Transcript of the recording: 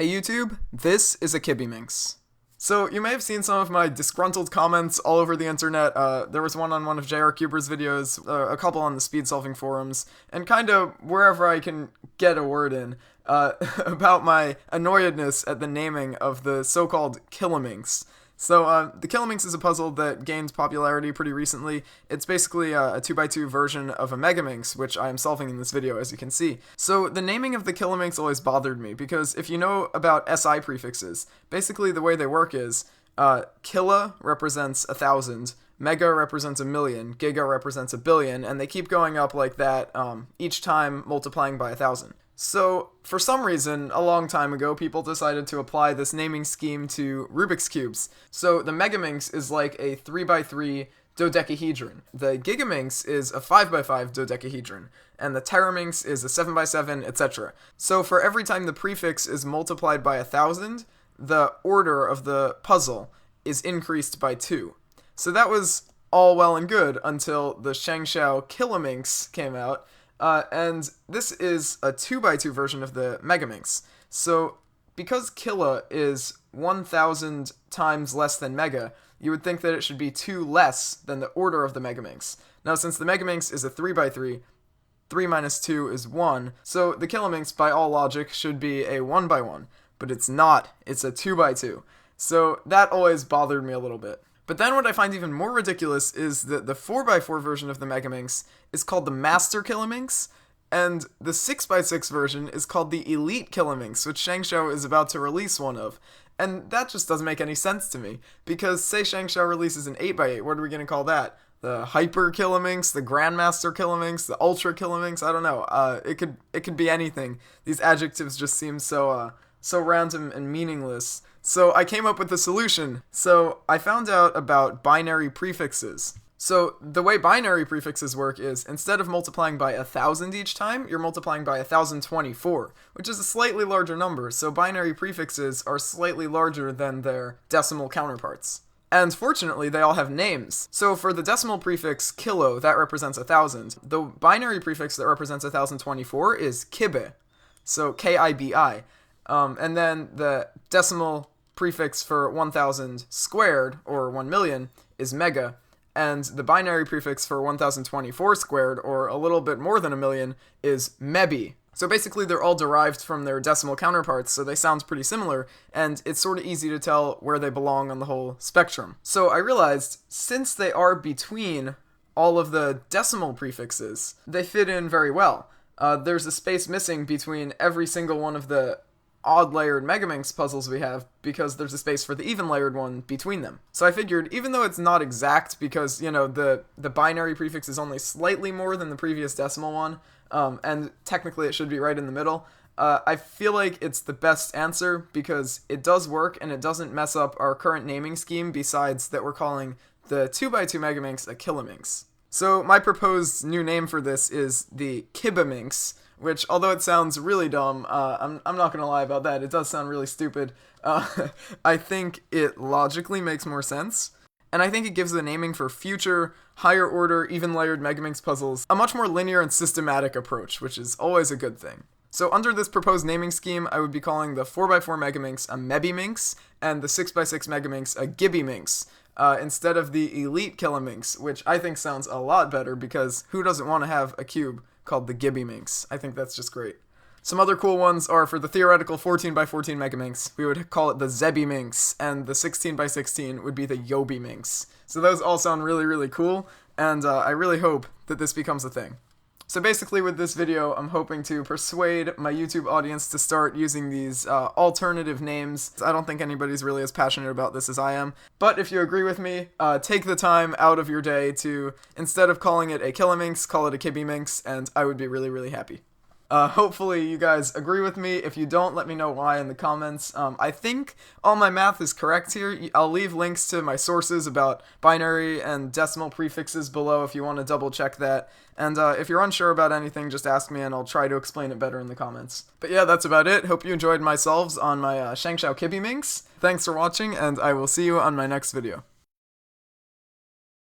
Hey YouTube, this is a Kibiminx. So you may have seen some of my disgruntled comments all over the internet. There was one on one of TheRubiksCubed's videos, a couple on the speed solving forums, and kind of wherever I can get a word in, about my annoyedness at the naming of the so-called Kibiminx. So, the Kibiminx is a puzzle that gained popularity pretty recently. It's basically a 2x2 version of a MBNC, which I am solving in this video, as you can see. So, the naming of the Kibiminx always bothered me, because if you know about SI prefixes, basically the way they work is, kila represents 1,000, mega represents 1,000,000, giga represents 1,000,000,000, and they keep going up like that, each time multiplying by 1,000. So, for some reason, a long time ago, people decided to apply this naming scheme to Rubik's Cubes. So, the Megaminx is like a 3x3 dodecahedron. The Gigaminx is a 5x5 dodecahedron. And the TerraMinx is a 7x7, etc. So, for every time the prefix is multiplied by 1,000, the order of the puzzle is increased by 2. So, that was all well and good until the Shangshao Kibiminx came out. And this is a 2x2 version of the Megaminx. So, because kila is 1,000 times less than mega, you would think that it should be 2 less than the order of the Megaminx. Now, since the Megaminx is a 3x3, 3 minus 2 is 1, so the Kibiminx, by all logic, should be a 1x1. But it's not. It's a 2x2. So, that always bothered me a little bit. But then what I find even more ridiculous is that the 4x4 version of the Megaminx is called the Master Kibiminx, and the 6x6 version is called the Elite Kibiminx, which Shangshao is about to release one of. And that just doesn't make any sense to me, because say Shangshao releases an 8x8, what are we going to call that? The Hyper Kibiminx, the Grandmaster Kibiminx, the Ultra Kibiminx, I don't know. It could be anything. These adjectives just seem so random and meaningless. So I came up with a solution. So I found out about binary prefixes. So the way binary prefixes work is, instead of multiplying by 1,000 each time, you're multiplying by 1,024, which is a slightly larger number, so binary prefixes are slightly larger than their decimal counterparts. And fortunately, they all have names. So for the decimal prefix kilo, that represents 1,000. The binary prefix that represents 1,024 is kibi, so K-I-B-I. And then the decimal prefix for 1,000 squared, or 1,000,000, is mega, and the binary prefix for 1,024 squared, or a little bit more than 1,000,000, is mebi. So basically they're all derived from their decimal counterparts, so they sound pretty similar, and it's sort of easy to tell where they belong on the whole spectrum. So I realized, since they are between all of the decimal prefixes, they fit in very well. There's a space missing between every single one of the odd layered Megaminx puzzles we have, because there's a space for the even layered one between them. So I figured, even though it's not exact, because, you know, the binary prefix is only slightly more than the previous decimal one, and technically it should be right in the middle, I feel like it's the best answer, because it does work and it doesn't mess up our current naming scheme, besides that we're calling the 2x2 Megaminx a Kibiminx. So my proposed new name for this is the Kibiminx, which, although it sounds really dumb, I'm not going to lie about that, it does sound really stupid. I think it logically makes more sense, and I think it gives the naming for future, higher order, even layered Megaminx puzzles a much more linear and systematic approach, which is always a good thing. So under this proposed naming scheme, I would be calling the 4x4 Megaminx a Mebiminx, and the 6x6 Megaminx a Gibiminx, instead of the Elite Kibiminx, which I think sounds a lot better, because who doesn't want to have a cube called the Kibiminx? I think that's just great. Some other cool ones are, for the theoretical 14x14 Megaminx, we would call it the Zebiminx, and the 16x16 would be the Yobiminx. So those all sound really, really cool, and I really hope that this becomes a thing. So basically with this video, I'm hoping to persuade my YouTube audience to start using these alternative names. I don't think anybody's really as passionate about this as I am. But if you agree with me, take the time out of your day to, instead of calling it a Kibiminx, call it a Kibiminx, and I would be really, really happy. Hopefully you guys agree with me. If you don't, let me know why in the comments. I think all my math is correct here. I'll leave links to my sources about binary and decimal prefixes below if you want to double check that. And if you're unsure about anything, just ask me and I'll try to explain it better in the comments. But yeah, that's about it. Hope you enjoyed my solves on my Shangshao Kibiminx. Thanks for watching, and I will see you on my next video.